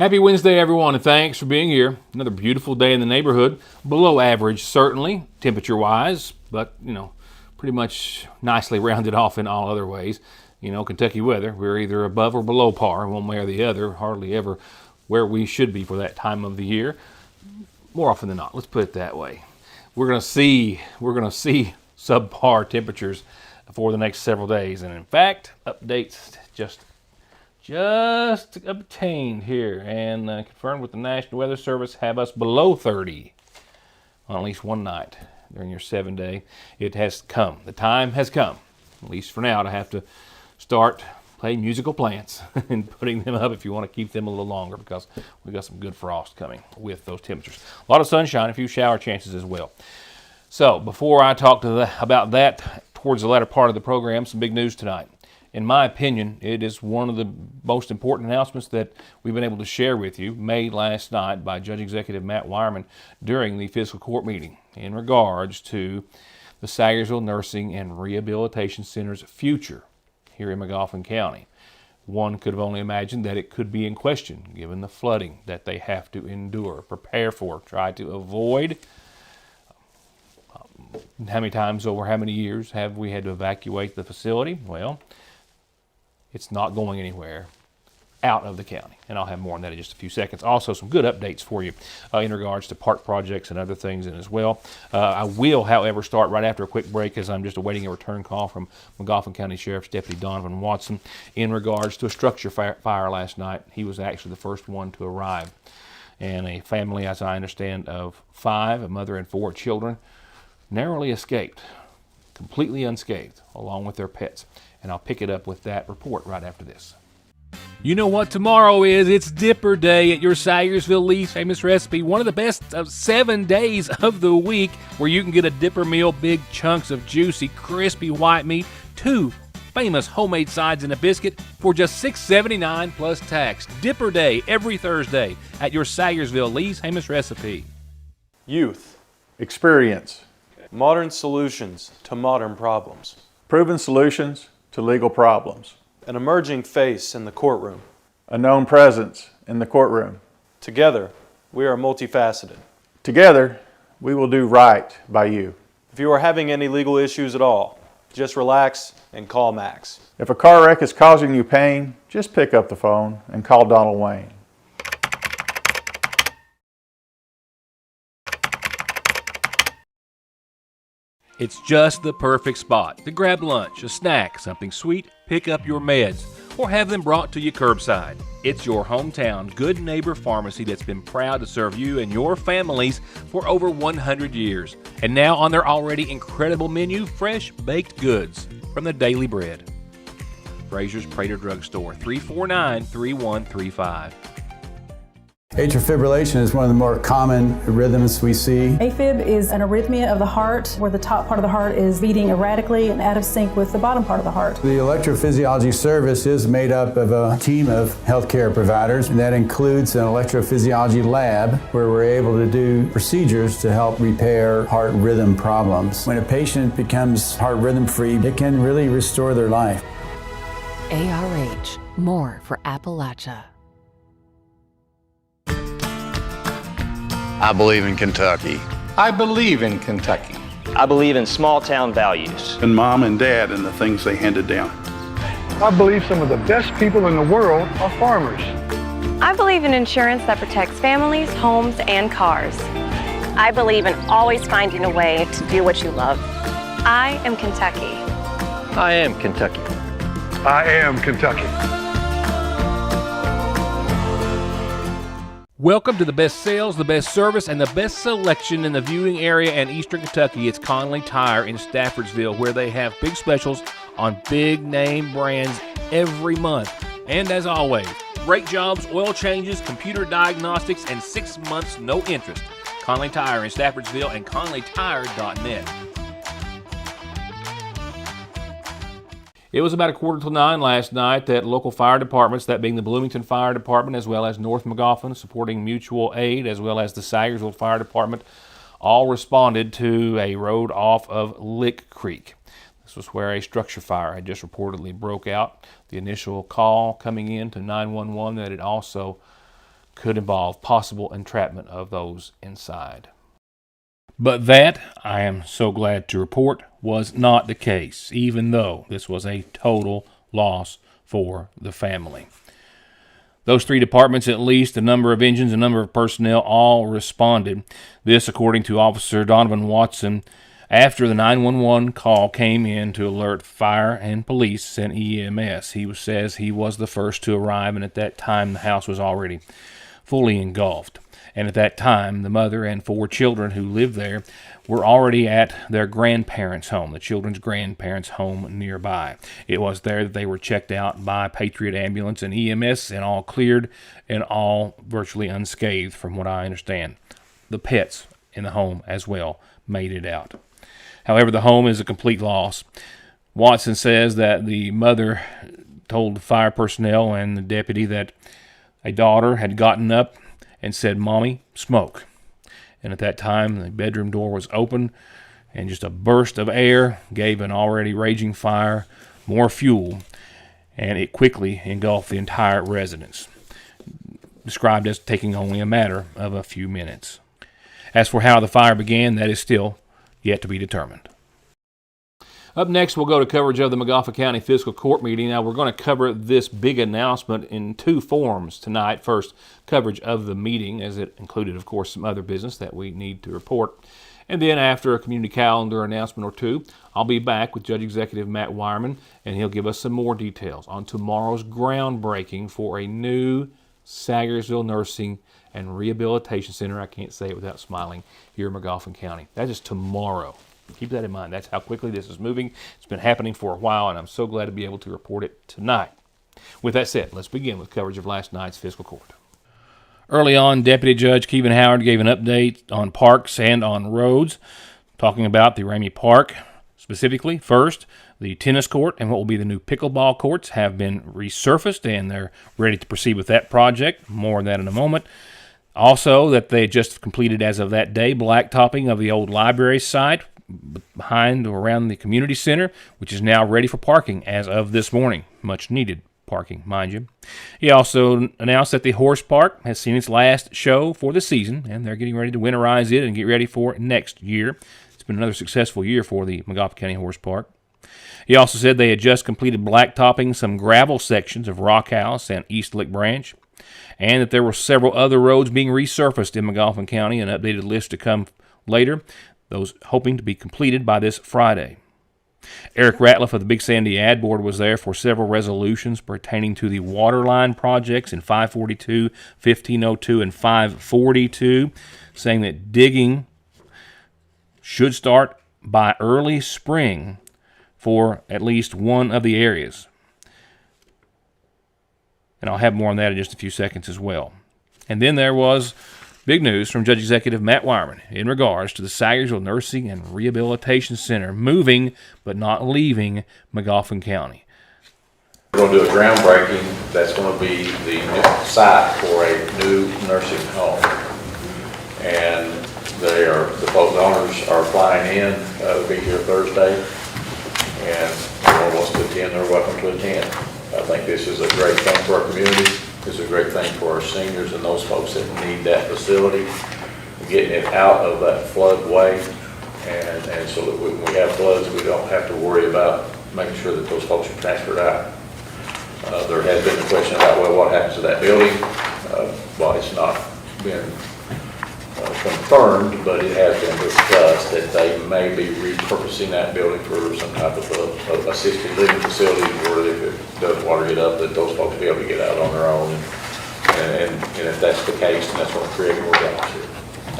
Happy Wednesday, everyone, and thanks for being here. Another beautiful day in the neighborhood. Below average, certainly, temperature-wise, but, pretty much nicely rounded off in all other ways. Kentucky weather, we're either above or below par, one way or the other, hardly ever where we should be for that time of the year. More often than not, let's put it that way. We're going to see subpar temperatures for the next several days, and in fact, updates just obtained here and confirmed with the National Weather Service have us below 30 on at least one night during your 7-day. It has come. The time has come, at least for now, to have to start playing musical plants and putting them up if you want to keep them a little longer, because we've got some good frost coming with those temperatures. A lot of sunshine, a few shower chances as well. So before I talk about that towards the latter part of the program, some big news tonight. In my opinion, it is one of the most important announcements that we've been able to share with you, made last night by Judge Executive Matt Wireman during the fiscal court meeting in regards to the Sayersville Nursing and Rehabilitation Center's future here in McGoffin County. One could have only imagined that it could be in question given the flooding that they have to endure, prepare for, try to avoid. How many times over how many years have we had to evacuate the facility? Well, it's not going anywhere out of the county. And I'll have more on that in just a few seconds. Also, some good updates for you in regards to park projects and other things as well. I will, however, start right after a quick break as I'm just awaiting a return call from McGoffin County Sheriff's Deputy Donovan Watson in regards to a structure fire last night. He was actually the first one to arrive. And a family, as I understand, of 5, a mother and 4 children, narrowly escaped, completely unscathed, along with their pets. And I'll pick it up with that report right after this. You know what tomorrow is? It's Dipper Day at your Sayersville Lee's Famous Recipe, one of the best of 7 days of the week, where you can get a Dipper meal, big chunks of juicy, crispy white meat, 2 famous homemade sides and a biscuit for just $6.79 plus tax. Dipper Day every Thursday at your Sayersville Lee's Famous Recipe. Youth. Experience. Modern solutions to modern problems. Proven solutions to legal problems. An emerging face in the courtroom. A known presence in the courtroom. Together, we are multifaceted. Together, we will do right by you. If you are having any legal issues at all, just relax and call Max. If a car wreck is causing you pain, just pick up the phone and call Donald Wayne. It's just the perfect spot to grab lunch, a snack, something sweet, pick up your meds, or have them brought to you curbside. It's your hometown Good Neighbor Pharmacy that's been proud to serve you and your families for over 100 years. And now on their already incredible menu, fresh baked goods from the Daily Bread. Frazier's Prater Drugstore, 349-3135. Atrial fibrillation is one of the more common rhythms we see. AFib is an arrhythmia of the heart where the top part of the heart is beating erratically and out of sync with the bottom part of the heart. The electrophysiology service is made up of a team of healthcare providers, and that includes an electrophysiology lab where we're able to do procedures to help repair heart rhythm problems. When a patient becomes heart rhythm free, it can really restore their life. ARH, more for Appalachia. I believe in Kentucky. I believe in Kentucky. I believe in small town values. And mom and dad and the things they handed down. I believe some of the best people in the world are farmers. I believe in insurance that protects families, homes, and cars. I believe in always finding a way to do what you love. I am Kentucky. I am Kentucky. I am Kentucky. Welcome to the best sales, the best service, and the best selection in the viewing area and Eastern Kentucky. It's Conley Tire in Staffordsville, where they have big specials on big name brands every month. And as always, brake jobs, oil changes, computer diagnostics, and 6 months no interest. Conley Tire in Staffordsville and conleytire.net. It was about 8:45 last night that local fire departments, that being the Bloomington Fire Department as well as North McGoffin, supporting mutual aid, as well as the Sayersville Fire Department, all responded to a road off of Lick Creek. This was where a structure fire had just reportedly broke out. The initial call coming in to 911 that it also could involve possible entrapment of those inside. But that, I am so glad to report, was not the case, even though this was a total loss for the family. Those three departments, at least, a number of engines, a number of personnel, all responded. This, according to Officer Donovan Watson, after the 911 call came in to alert fire and police and EMS. He says he was the first to arrive, and at that time the house was already fully engulfed. And at that time, the mother and 4 children who lived there were already at their grandparents' home, the children's grandparents' home nearby. It was there that they were checked out by Patriot Ambulance and EMS, and all cleared and all virtually unscathed, from what I understand. The pets in the home as well made it out. However, the home is a complete loss. Watson says that the mother told the fire personnel and the deputy that a daughter had gotten up and said, "Mommy, smoke." And at that time, the bedroom door was open, and just a burst of air gave an already raging fire more fuel, and it quickly engulfed the entire residence, described as taking only a matter of a few minutes. As for how the fire began, that is still yet to be determined. Up next, we'll go to coverage of the McGoffin County Fiscal Court meeting. Now, we're going to cover this big announcement in 2 forms tonight. First, coverage of the meeting, as it included, of course, some other business that we need to report. And then after a community calendar announcement or 2, I'll be back with Judge Executive Matt Wireman, and he'll give us some more details on tomorrow's groundbreaking for a new Sagersville Nursing and Rehabilitation Center. I can't say it without smiling, here in McGoffin County. That is tomorrow. Keep that in mind. That's how quickly this is moving. It's been happening for a while, and I'm so glad to be able to report it tonight. With that said, let's begin with coverage of last night's fiscal court. Early on, Deputy Judge Kevin Howard gave an update on parks and on roads, talking about the Ramey Park specifically. First, the tennis court and what will be the new pickleball courts have been resurfaced, and they're ready to proceed with that project. More on that in a moment. Also, that they just completed, as of that day, blacktopping of the old library site behind or around the community center, which is now ready for parking as of this morning. Much needed parking, mind you. He also announced that the horse park has seen its last show for the season, and they're getting ready to winterize it and get ready for next year. It's been another successful year for the McGoffin County Horse Park. He also said they had just completed blacktopping some gravel sections of Rock House and East Lick Branch, and that there were several other roads being resurfaced in McGoffin County, an updated list to come later, those hoping to be completed by this Friday. Eric Ratliff of the Big Sandy Ad Board was there for several resolutions pertaining to the water line projects in 542, 1502, and 542, saying that digging should start by early spring for at least one of the areas. And I'll have more on that in just a few seconds as well. And then there was big news from Judge Executive Matt Wireman in regards to the Sagersville Nursing and Rehabilitation Center moving but not leaving McGoffin County. We're going to do a groundbreaking. That's going to be the new site for a new nursing home. And the both owners are flying in. They'll be here Thursday. And anyone wants to attend, they're welcome to attend. I think this is a great thing for our community. It's a great thing for our seniors and those folks that need that facility, getting it out of that floodway, and so that when we have floods, we don't have to worry about making sure that those folks are transferred out. There has been a question about, well, what happens to that building? Well, it's not been confirmed, but it has been discussed that they may be repurposing that building for some type of assisted living facility, where if it does water get up, that those folks will be able to get out on their own. And if that's the case, then that's going to create more jobs here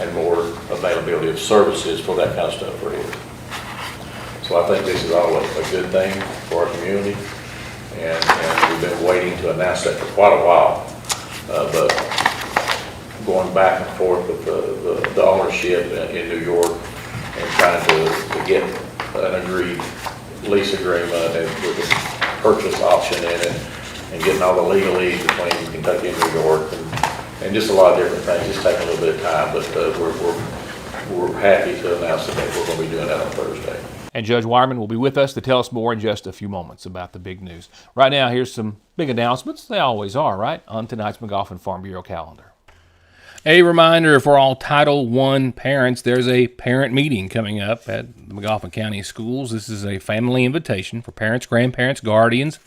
and more availability of services for that kind of stuff for here. So I think this is always a good thing for our community, and we've been waiting to announce that for quite a while. But going back and forth with the ownership in New York and trying to get an agreed lease agreement and with a purchase option in it, and getting all the legalese between Kentucky and New York, and just a lot of different things. It's taking a little bit of time, but we're happy to announce that we're going to be doing that on Thursday. And Judge Wireman will be with us to tell us more in just a few moments about the big news. Right now, here's some big announcements. They always are, right, on tonight's McGoffin Farm Bureau calendar. A reminder for all Title I parents, there's a parent meeting coming up at the McGoffin County Schools. This is a family invitation for parents, grandparents, guardians,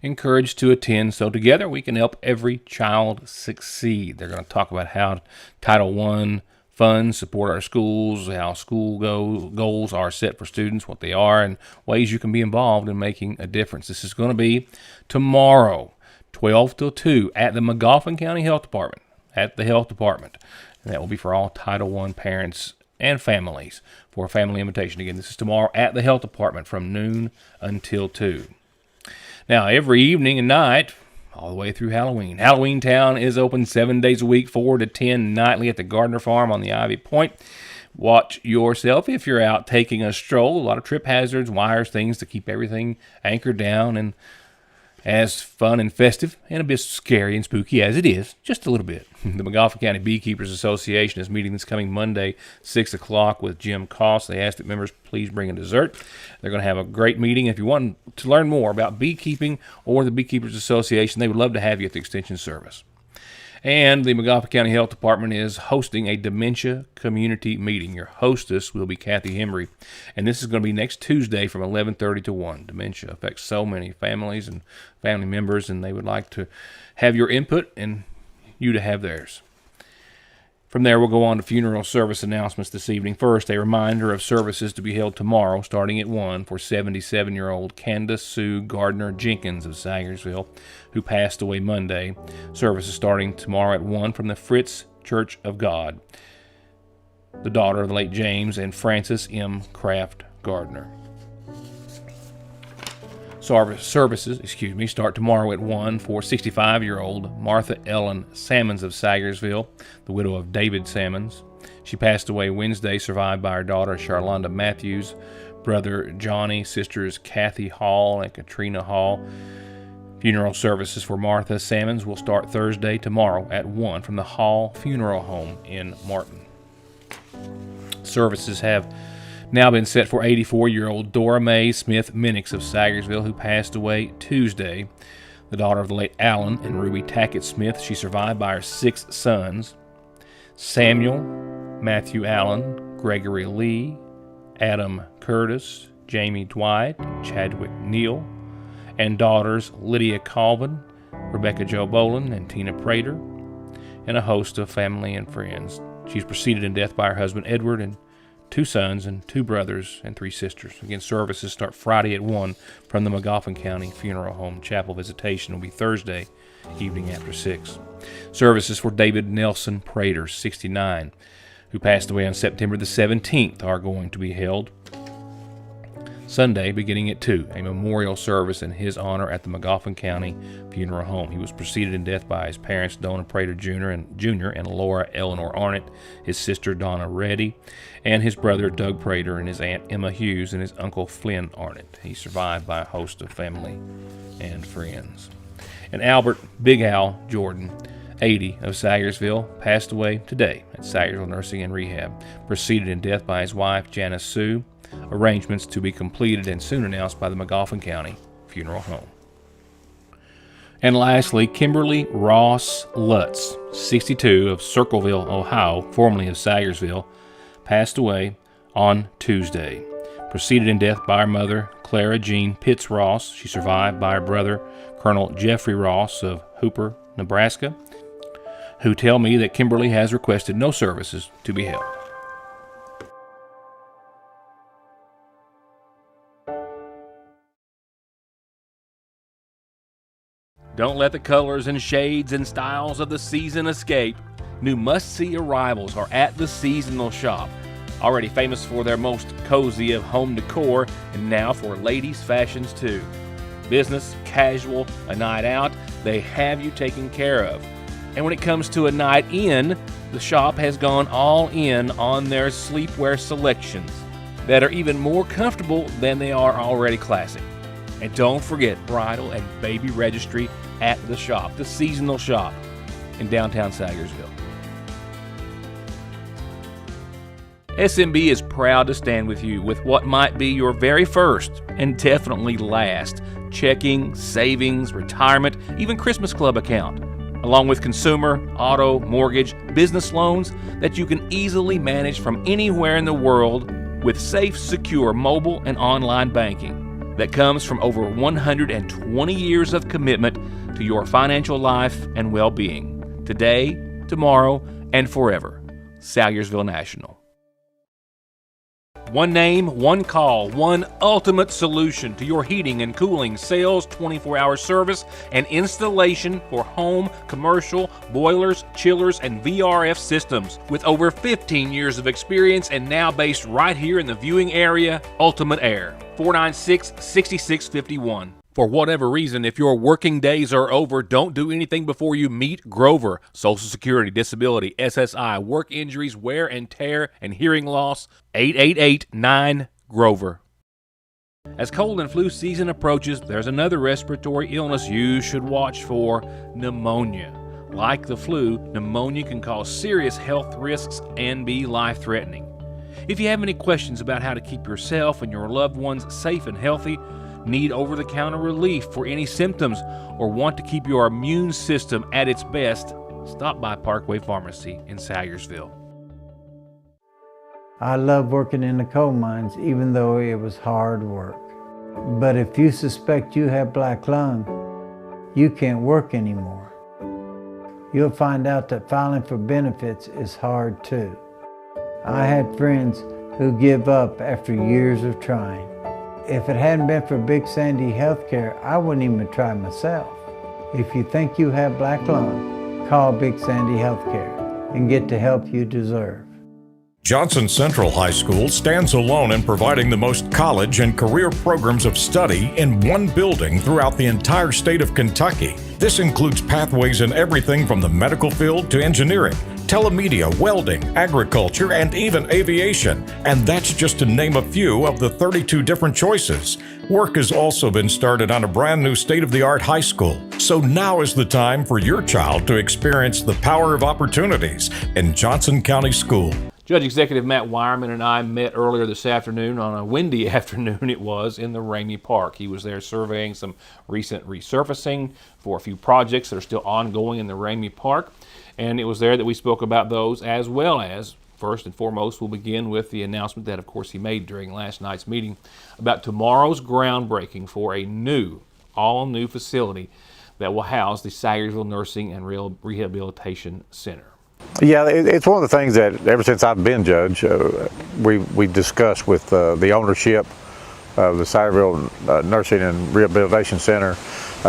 encouraged to attend. So together we can help every child succeed. They're going to talk about how Title I funds support our schools, how school goals are set for students, what they are, and ways you can be involved in making a difference. This is going to be tomorrow, 12 till 2 at the McGoffin County Health Department. At the health department. And that will be for all Title I parents and families for a family invitation. Again, this is tomorrow at the health department from noon until 2. Now, every evening and night, all the way through Halloween. Halloween Town is open 7 days a week, 4 to 10 nightly at the Gardner Farm on the Ivy Point. Watch yourself if you're out taking a stroll. A lot of trip hazards, wires, things to keep everything anchored down and as fun and festive and a bit scary and spooky as it is, just a little bit. The McGoffin County Beekeepers Association is meeting this coming Monday, 6 o'clock with Jim Koss. They asked that members please bring a dessert. They're going to have a great meeting. If you want to learn more about beekeeping or the Beekeepers Association, they would love to have you at the Extension Service. And the McGoffin County Health Department is hosting a dementia community meeting. Your hostess will be Kathy Hembry, and this is going to be next Tuesday from 11:30 to 1. Dementia affects so many families and family members, and they would like to have your input and you to have theirs. From there, we'll go on to funeral service announcements this evening. First, a reminder of services to be held tomorrow, starting at 1, for 77-year-old Candace Sue Gardner Jenkins of Sagersville, who passed away Monday. Services starting tomorrow at 1 from the Fritz Church of God, the daughter of the late James and Frances M. Kraft Gardner. Services start tomorrow at 1 for 65-year-old Martha Ellen Sammons of Sagersville, the widow of David Sammons. She passed away Wednesday, survived by her daughter Charlonda Matthews, brother Johnny, sisters Kathy Hall and Katrina Hall. Funeral services for Martha Sammons will start Thursday tomorrow at 1 from the Hall Funeral Home in Martin. Services have now been set for 84-year-old Dora Mae Smith Minix of Sagersville, who passed away Tuesday, the daughter of the late Alan and Ruby Tackett Smith. She survived by her 6 sons, Samuel, Matthew Allen, Gregory Lee, Adam Curtis, Jamie Dwight, Chadwick Neal, and daughters Lydia Colvin, Rebecca Jo Bolin, and Tina Prater, and a host of family and friends. She's preceded in death by her husband Edward and 2 sons and 2 brothers and 3 sisters. Again, services start Friday at 1 from the McGoffin County Funeral Home. Chapel visitation will be Thursday evening after 6. Services for David Nelson Prater, 69, who passed away on September the 17th, are going to be held Sunday beginning at 2, a memorial service in his honor at the McGoffin County Funeral Home. He was preceded in death by his parents, Donna Prater Jr. and Laura Eleanor Arnott, his sister Donna Reddy, and his brother Doug Prater and his aunt Emma Hughes and his uncle Flynn Arnott. He's survived by a host of family and friends. And Albert Big Al Jordan, 80, of Sagersville, passed away today at Sagersville Nursing and Rehab, preceded in death by his wife Janice Sue. Arrangements to be completed and soon announced by the McGoffin County Funeral Home. And lastly, Kimberly Ross Lutz, 62, of Circleville, Ohio, formerly of Sagersville, passed away on Tuesday. Preceded in death by her mother, Clara Jean Pitts Ross. She survived by her brother, Colonel Jeffrey Ross of Hooper, Nebraska, who tell me that Kimberly has requested no services to be held. Don't let the colors and shades and styles of the season escape. New must-see arrivals are at the Seasonal Shop. Already famous for their most cozy of home decor, and now for ladies' fashions too. Business, casual, a night out, they have you taken care of. And when it comes to a night in, the shop has gone all in on their sleepwear selections that are even more comfortable than they are already classic. And don't forget bridal and baby registry at the shop, the Seasonal Shop in downtown Sagersville. SMB is proud to stand with you with what might be your very first and definitely last checking, savings, retirement, even Christmas Club account. along with consumer, auto, mortgage, business loans that you can easily manage from anywhere in the world with safe, secure mobile and online banking that comes from over 120 years of commitment to your financial life and well-being. Today, tomorrow, and forever. Salyersville National. One name, one call, one ultimate solution to your heating and cooling, sales, 24-hour service, and installation for home, commercial, boilers, chillers, and VRF systems. With over 15 years of experience and now based right here in the viewing area, Ultimate Air, 496-6651. For whatever reason, if your working days are over, don't do anything before you meet Grover. Social Security, disability, SSI, work injuries, wear and tear, and hearing loss. 888-9-GROVER. As cold and flu season approaches, there's another respiratory illness you should watch for: pneumonia. Like the flu, pneumonia can cause serious health risks and be life-threatening. If you have any questions about how to keep yourself and your loved ones safe and healthy, need over-the-counter relief for any symptoms, or want to keep your immune system at its best, stop by Parkway Pharmacy in Salyersville. I love working in the coal mines, even though it was hard work. But if you suspect you have black lung, you can't work anymore. You'll find out that filing for benefits is hard too. I had friends who give up after years of trying. If it hadn't been for Big Sandy Healthcare, I wouldn't even try myself. If you think you have black lung, call Big Sandy Healthcare and get the help you deserve. Johnson Central High School stands alone in providing the most college and career programs of study in one building throughout the entire state of Kentucky. This includes pathways in everything from the medical field to engineering, telemedia, welding, agriculture, and even aviation. And that's just to name a few of the 32 different choices. Work has also been started on a brand new state-of-the-art high school. So now is the time for your child to experience the power of opportunities in Johnson County School. Judge Executive Matt Wireman and I met earlier this afternoon on a windy afternoon it was in the Ramey Park. He was there surveying some recent resurfacing for a few projects that are still ongoing in the Ramey Park. And it was there that we spoke about those, as well as, first and foremost, we'll begin with the announcement that, of course, he made during last night's meeting about tomorrow's groundbreaking for a all-new facility that will house the Salyersville Nursing and Rehabilitation Center. Yeah, it's one of the things that ever since I've been judge, we discussed with the ownership of the Salyersville Nursing and Rehabilitation Center.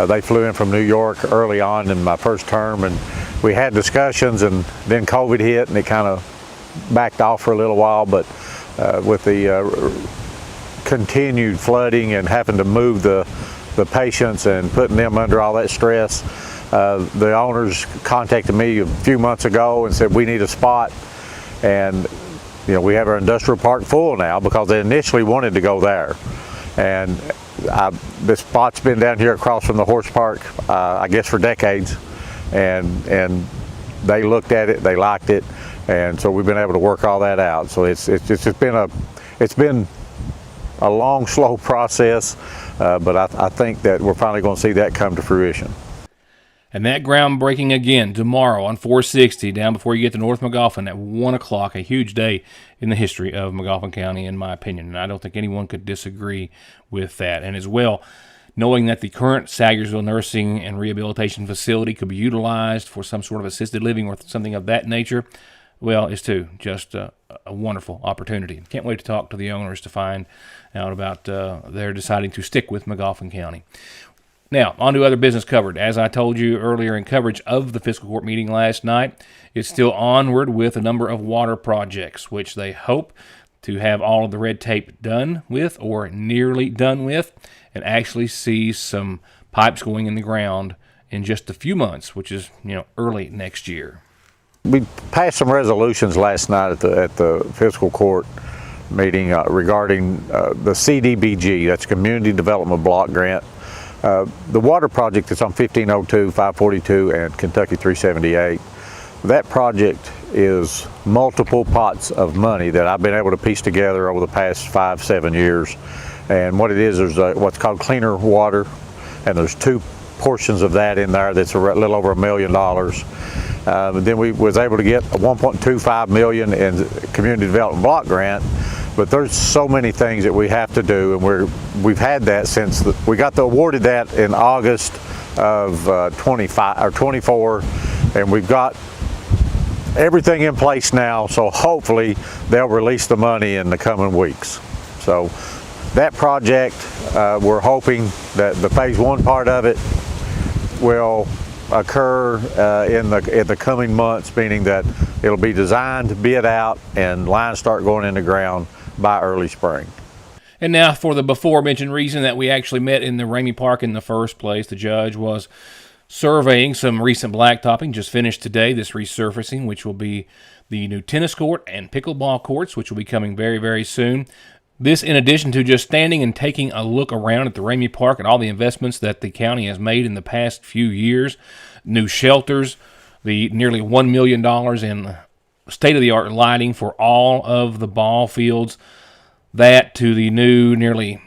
They flew in from New York early on in my first term, and we had discussions, and then COVID hit and it kind of backed off for a little while. But with the continued flooding and having to move the patients and putting them under all that stress, the owners contacted me a few months ago and said we need a spot. And you know, we have our industrial park full now because they initially wanted to go there. And this spot's been down here across from the horse park, I guess for decades. And they looked at it, they liked it, and so we've been able to work all that out. So it's been a long, slow process, but I think that we're finally going to see that come to fruition. And that groundbreaking again tomorrow on 460 down before you get to North Magoffin at 1 o'clock, a huge day in the history of Magoffin County, in my opinion. And I don't think anyone could disagree with that. And as well, knowing that the current Salyersville Nursing and Rehabilitation Facility could be utilized for some sort of assisted living or something of that nature, well, it's just a wonderful opportunity. Can't wait to talk to the owners to find out about their deciding to stick with Magoffin County. Now, on to other business covered. As I told you earlier in coverage of the fiscal court meeting last night, it's still onward with a number of water projects, which they hope to have all of the red tape done with or nearly done with, and actually see some pipes going in the ground in just a few months, which is early next year. We passed some resolutions last night at the fiscal court meeting regarding the CDBG, that's Community Development Block Grant. The water project that's on 1502, 542, and Kentucky 378, that project is multiple pots of money that I've been able to piece together over the past 5-7 years. And what it is, there's what's called cleaner water, and there's two portions of that in there that's a little over $1 million. Then we was able to get a $1.25 million in community development block grant. But there's so many things that we have to do, and we've had that since we got awarded that in August of 24, and we've got everything in place now. So hopefully they'll release the money in the coming weeks. So that project, we're hoping that the phase 1 part of it will occur in the coming months, meaning that it'll be designed, bid out, and lines start going in the ground by early spring. And now for the before-mentioned reason that we actually met in the Ramey Park in the first place, the judge was surveying some recent blacktopping, just finished today, this resurfacing, which will be the new tennis court and pickleball courts, which will be coming very, very soon. This in addition to just standing and taking a look around at the Ramey Park and all the investments that the county has made in the past few years, new shelters, the nearly $1 million in state-of-the-art lighting for all of the ball fields, that to the new nearly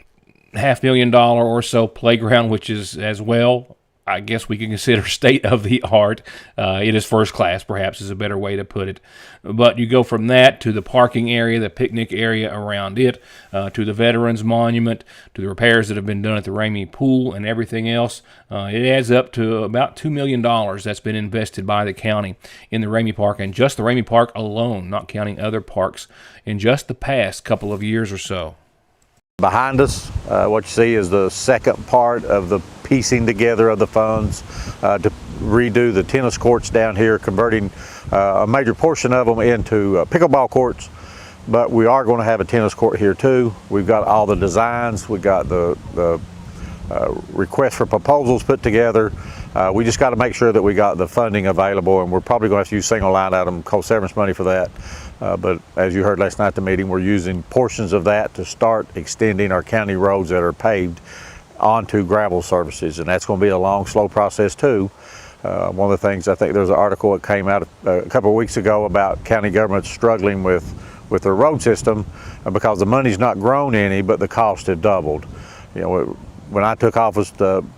$500,000 or so playground, which is as well, I guess we can consider state-of-the-art. It is first class, perhaps is a better way to put it. But you go from that to the parking area, the picnic area around it, to the Veterans Monument, to the repairs that have been done at the Ramey Pool and everything else. It adds up to about $2 million that's been invested by the county in the Ramey Park, and just the Ramey Park alone, not counting other parks, in just the past couple of years or so. Behind us, what you see is the second part of the piecing together of the funds to redo the tennis courts down here, converting a major portion of them into pickleball courts. But we are going to have a tennis court here too. We've got all the designs, we got the request for proposals put together. We just got to make sure that we got the funding available, and we're probably going to have to use single line item cost severance money for that. But as you heard last night at the meeting, we're using portions of that to start extending our county roads that are paved onto gravel surfaces, and that's going to be a long, slow process too. One of the things, I think there's an article that came out a couple of weeks ago about county governments struggling with their road system because the money's not grown any, but the cost had doubled. You know, when I took office,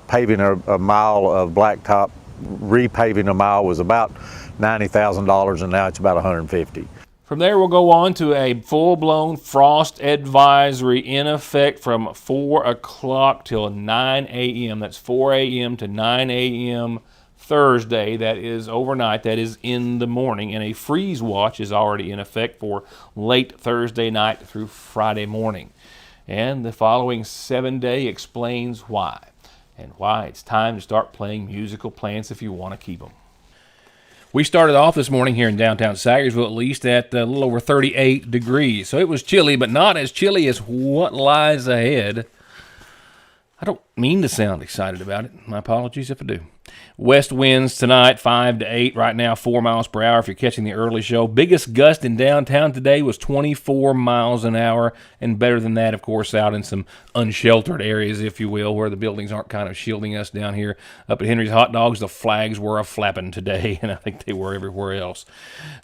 paving a mile of blacktop, repaving a mile was about $90,000, and now it's about $150,000. From there, we'll go on to a full-blown frost advisory in effect from 4 o'clock till 9 a.m. That's 4 a.m. to 9 a.m. Thursday. That is overnight. That is in the morning. And a freeze watch is already in effect for late Thursday night through Friday morning. And the following 7-day explains why, and why it's time to start playing musical plants if you want to keep them. We started off this morning here in downtown Sagersville, at least at a little over 38 degrees. So it was chilly, but not as chilly as what lies ahead. I don't mean to sound excited about it. My apologies if I do. West winds tonight, 5 to 8. Right now, 4 miles per hour if you're catching the early show. Biggest gust in downtown today was 24 miles an hour, and better than that, of course, out in some unsheltered areas, if you will, where the buildings aren't kind of shielding us down here. Up at Henry's Hot Dogs, the flags were a-flapping today, and I think they were everywhere else.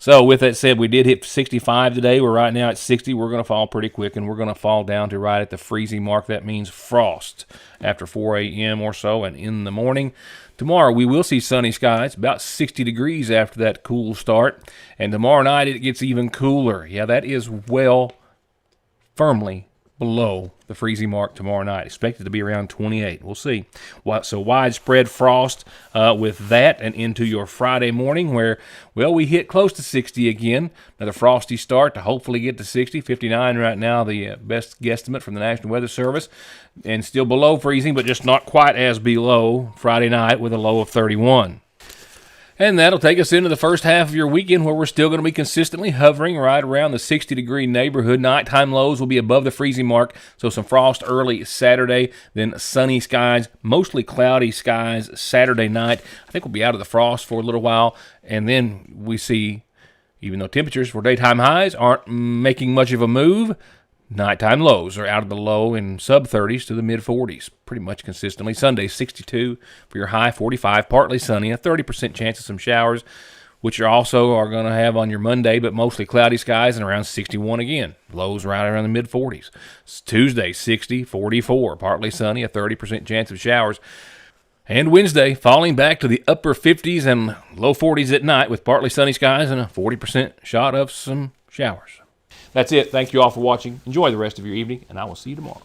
So with that said, we did hit 65 today. We're right now at 60. We're going to fall pretty quick, and we're going to fall down to right at the freezing mark. That means frost after 4 a.m. or so and in the morning. Tomorrow we will see sunny skies, about 60 degrees after that cool start. And tomorrow night it gets even cooler. Yeah, that is well firmly below the freezing mark tomorrow night. Expected to be around 28. We'll see. So widespread frost with that and into your Friday morning where, well, we hit close to 60 again. Another frosty start to hopefully get to 60. 59 right now, the best guesstimate from the National Weather Service. And still below freezing, but just not quite as below Friday night with a low of 31. And that'll take us into the first half of your weekend where we're still going to be consistently hovering right around the 60-degree neighborhood. Nighttime lows will be above the freezing mark, so some frost early Saturday, then sunny skies, mostly cloudy skies Saturday night. I think we'll be out of the frost for a little while, and then we see, even though temperatures for daytime highs aren't making much of a move, nighttime lows are out of the low in sub-30s to the mid-40s, pretty much consistently. Sunday, 62 for your high, 45, partly sunny, a 30% chance of some showers, which you also are going to have on your Monday, but mostly cloudy skies and around 61 again. Lows right around the mid-40s. Tuesday, 60, 44, partly sunny, a 30% chance of showers. And Wednesday, falling back to the upper 50s and low 40s at night with partly sunny skies and a 40% shot of some showers. That's it. Thank you all for watching. Enjoy the rest of your evening, and I will see you tomorrow.